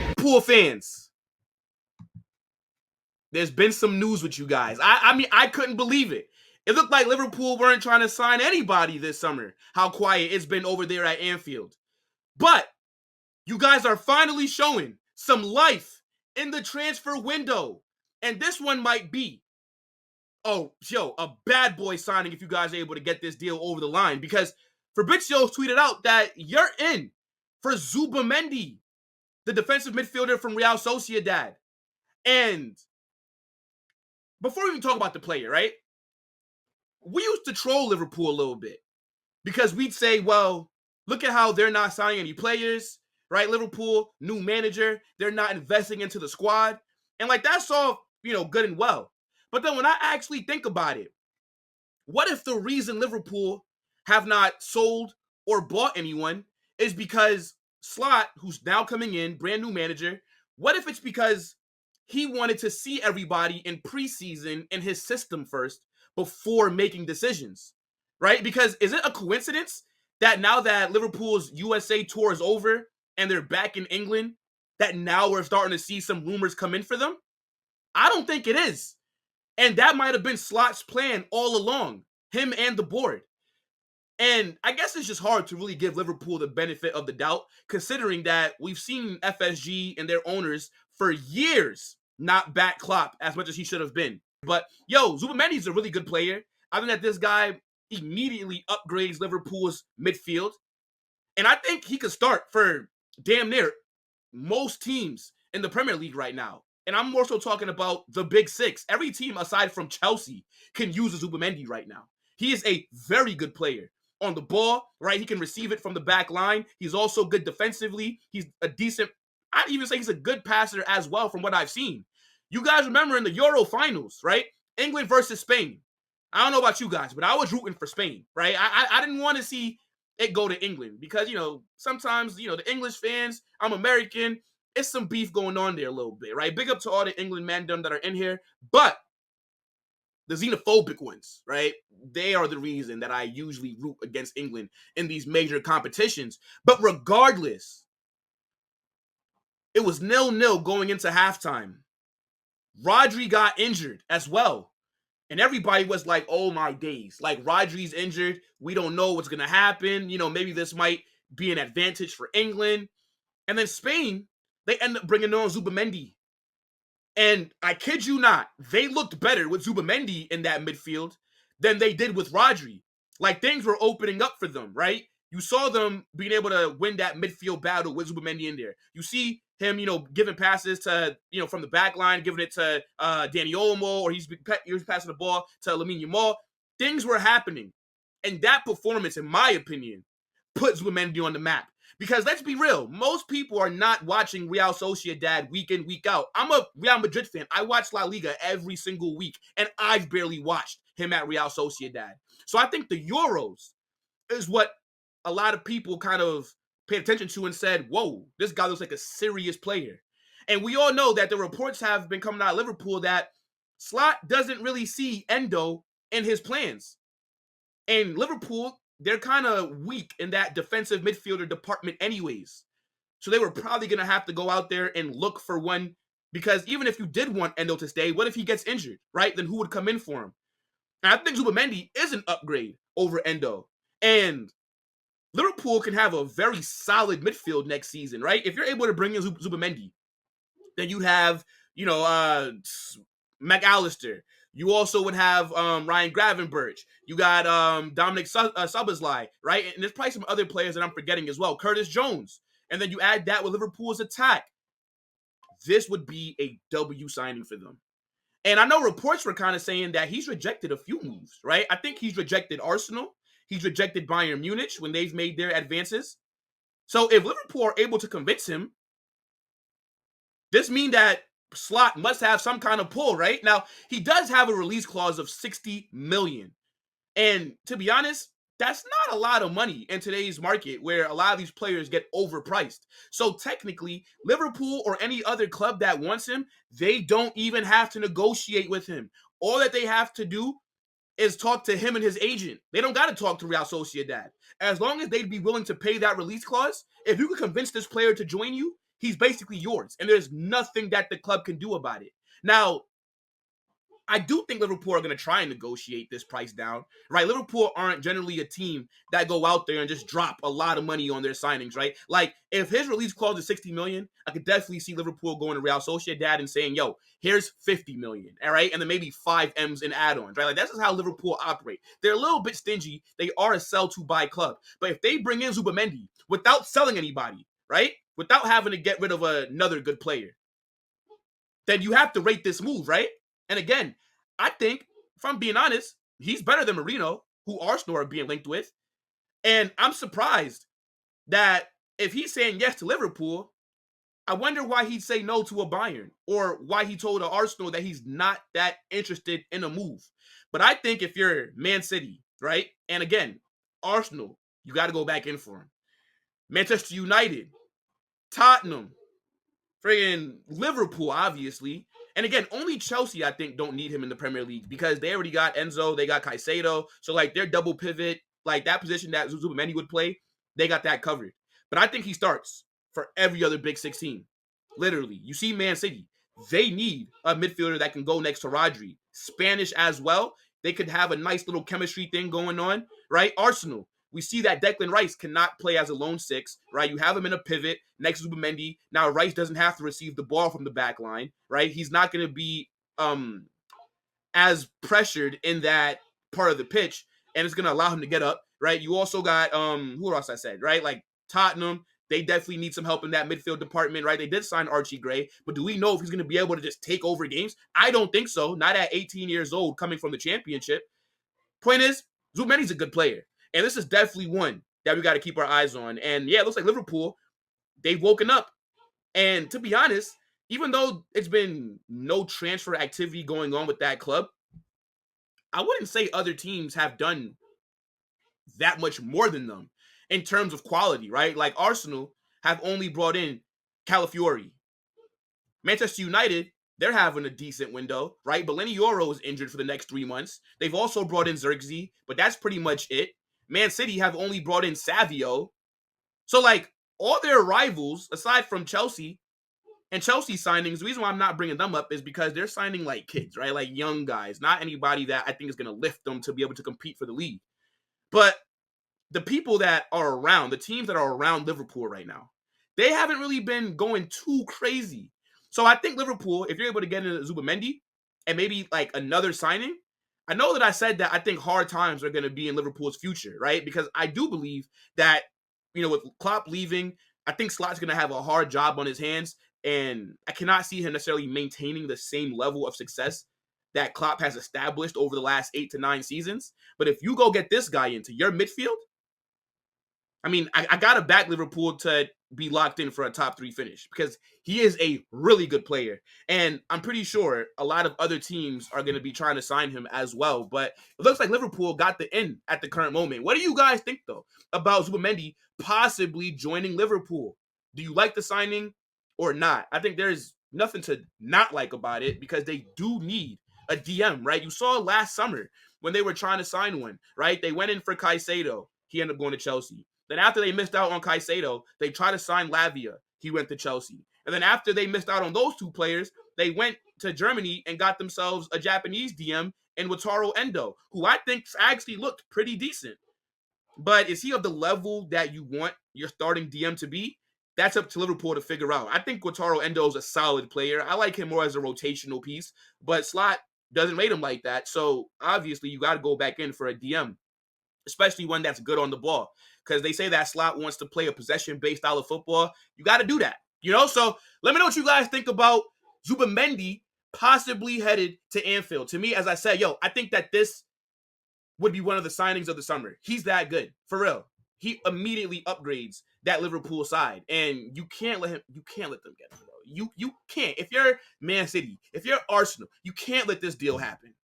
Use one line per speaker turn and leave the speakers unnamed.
Liverpool fans, there's been some news with you guys. I mean, I couldn't believe it. It looked like Liverpool weren't trying to sign anybody this summer. How quiet it's been over there at Anfield. But you guys are finally showing some life in the transfer window. And this one might be, a bad boy signing if you guys are able to get this deal over the line. Because Fabrizio tweeted out that you're in for Zubimendi, the defensive midfielder from Real Sociedad. And before we even talk about the player, right? We used to troll Liverpool a little bit because we'd say, well, look at how they're not signing any players, right? Liverpool, new manager, they're not investing into the squad. And like, that's all, good and well. But then when I actually think about it, what if the reason Liverpool have not sold or bought anyone is because Slot, who's now coming in, brand new manager, what if it's because he wanted to see everybody in preseason in his system first before making decisions, right? Because is it a coincidence that now that Liverpool's USA tour is over and they're back in England, that now we're starting to see some rumors come in for them? I don't think it is. And that might have been Slot's plan all along, him and the board. And I guess it's just hard to really give Liverpool the benefit of the doubt, considering that we've seen FSG and their owners for years not back Klopp as much as he should have been. But, Zubimendi's a really good player. I think that this guy immediately upgrades Liverpool's midfield. And I think he could start for damn near most teams in the Premier League right now. And I'm more so talking about the big six. Every team aside from Chelsea can use a Zubimendi right now. He is a very good player. On the ball, right? He can receive it from the back line. He's also good defensively. He's a decent, I'd even say he's a good passer as well from what I've seen. You guys remember in the Euro finals, right? England versus Spain. I don't know about you guys, but I was rooting for Spain, right? I didn't want to see it go to England because, sometimes, the English fans, I'm American, it's some beef going on there a little bit, right? Big up to all the England mandem that are in here. But the xenophobic ones, right? They are the reason that I usually root against England in these major competitions. But regardless, it was 0-0 going into halftime. Rodri got injured as well. And everybody was like, oh my days. Like, Rodri's injured. We don't know what's going to happen. Maybe this might be an advantage for England. And then Spain, they end up bringing on Zubimendi. And I kid you not, they looked better with Zubimendi in that midfield than they did with Rodri. Like, things were opening up for them, right? You saw them being able to win that midfield battle with Zubimendi in there. You see him, giving passes to, from the back line, giving it to Dani Olmo, or he's passing the ball to Lamine Yamal. Things were happening. And that performance, in my opinion, put Zubimendi on the map. Because let's be real, most people are not watching Real Sociedad week in, week out. I'm a Real Madrid fan. I watch La Liga every single week, and I've barely watched him at Real Sociedad. So I think the Euros is what a lot of people kind of paid attention to and said, whoa, this guy looks like a serious player. And we all know that the reports have been coming out of Liverpool that Slot doesn't really see Endo in his plans. And Liverpool, they're kind of weak in that defensive midfielder department anyways. So they were probably going to have to go out there and look for one, because even if you did want Endo to stay, what if he gets injured, right? Then who would come in for him? And I think Zubimendi is an upgrade over Endo. And Liverpool can have a very solid midfield next season, right? If you're able to bring in Zubimendi, then you'd have, McAllister. You also would have Ryan Gravenberch. You got Dominic Szoboszlai, right? And there's probably some other players that I'm forgetting as well. Curtis Jones. And then you add that with Liverpool's attack. This would be a W signing for them. And I know reports were kind of saying that he's rejected a few moves, right? I think he's rejected Arsenal. He's rejected Bayern Munich when they've made their advances. So if Liverpool are able to convince him, this means that Slot must have some kind of pull, right? Now, he does have a release clause of $60 million. And to be honest, that's not a lot of money in today's market where a lot of these players get overpriced. So technically, Liverpool or any other club that wants him, they don't even have to negotiate with him. All that they have to do is talk to him and his agent. They don't got to talk to Real Sociedad. As long as they'd be willing to pay that release clause, if you could convince this player to join you, he's basically yours. And there's nothing that the club can do about it. Now, I do think Liverpool are going to try and negotiate this price down, right? Liverpool aren't generally a team that go out there and just drop a lot of money on their signings, right? Like, if his release clause is 60 million, I could definitely see Liverpool going to Real Sociedad and saying, yo, here's 50 million, all right? And then maybe 5 M's in add-ons, right? Like, that's just how Liverpool operate. They're a little bit stingy. They are a sell-to-buy club. But if they bring in Zubimendi without selling anybody, right? Without having to get rid of another good player, then you have to rate this move, right? And again, I think, if I'm being honest, he's better than Marino, who Arsenal are being linked with. And I'm surprised that if he's saying yes to Liverpool, I wonder why he'd say no to a Bayern, or why he told Arsenal that he's not that interested in a move. But I think if you're Man City, right? And again, Arsenal, you got to go back in for him. Manchester United, Tottenham, friggin' Liverpool, obviously. And again, only Chelsea, I think, don't need him in the Premier League because they already got Enzo, they got Caicedo. So, like, their double pivot, like that position that Zubimendi would play, they got that covered. But I think he starts for every other Big Six team. Literally. You see Man City. They need a midfielder that can go next to Rodri. Spanish as well. They could have a nice little chemistry thing going on, right? Arsenal. We see that Declan Rice cannot play as a lone six, right? You have him in a pivot next to Zubimendi. Now, Rice doesn't have to receive the ball from the back line, right? He's not going to be as pressured in that part of the pitch, and it's going to allow him to get up, right? You also got, who else I said, right? Like Tottenham, they definitely need some help in that midfield department, right? They did sign Archie Gray, but do we know if he's going to be able to just take over games? I don't think so. Not at 18 years old coming from the championship. Point is, Zubimendi's a good player. And this is definitely one that we got to keep our eyes on. And yeah, it looks like Liverpool, they've woken up. And to be honest, even though it's been no transfer activity going on with that club, I wouldn't say other teams have done that much more than them in terms of quality, right? Like Arsenal have only brought in Calafiori. Manchester United, they're having a decent window, right? But Lenny Yoro is injured for the next 3 months. They've also brought in Zirkzee, but that's pretty much it. Man City have only brought in Savio. So, like, all their rivals, aside from Chelsea, and Chelsea signings, the reason why I'm not bringing them up is because they're signing, like, kids, right? Like, young guys. Not anybody that I think is going to lift them to be able to compete for the league. But the people that are around, the teams that are around Liverpool right now, they haven't really been going too crazy. So I think Liverpool, if you're able to get into Zubimendi and maybe, like, another signing, I know that I said that I think hard times are going to be in Liverpool's future, right? Because I do believe that, you know, with Klopp leaving, I think Slot's going to have a hard job on his hands, and I cannot see him necessarily maintaining the same level of success that Klopp has established over the last 8 to 9 seasons. But if you go get this guy into your midfield, I mean, I got to back Liverpool to be locked in for a top 3 finish because he is a really good player. And I'm pretty sure a lot of other teams are going to be trying to sign him as well. But it looks like Liverpool got the in at the current moment. What do you guys think, though, about Zubimendi possibly joining Liverpool? Do you like the signing or not? I think there's nothing to not like about it because they do need a DM, right? You saw last summer when they were trying to sign one, right? They went in for Caicedo. He ended up going to Chelsea. Then after they missed out on Caicedo, they tried to sign Lavia. He went to Chelsea. And then after they missed out on those 2 players, they went to Germany and got themselves a Japanese DM in Wataru Endo, who I think actually looked pretty decent. But is he of the level that you want your starting DM to be? That's up to Liverpool to figure out. I think Wataru Endo is a solid player. I like him more as a rotational piece, but Slot doesn't rate him like that. So obviously you got to go back in for a DM, especially one that's good on the ball. Because they say that Slot wants to play a possession-based style of football. You got to do that, you know? So let me know what you guys think about Zubimendi possibly headed to Anfield. To me, as I said, I think that this would be one of the signings of the summer. He's that good, for real. He immediately upgrades that Liverpool side, and you can't let them get him, bro. You can't. If you're Man City, if you're Arsenal, you can't let this deal happen.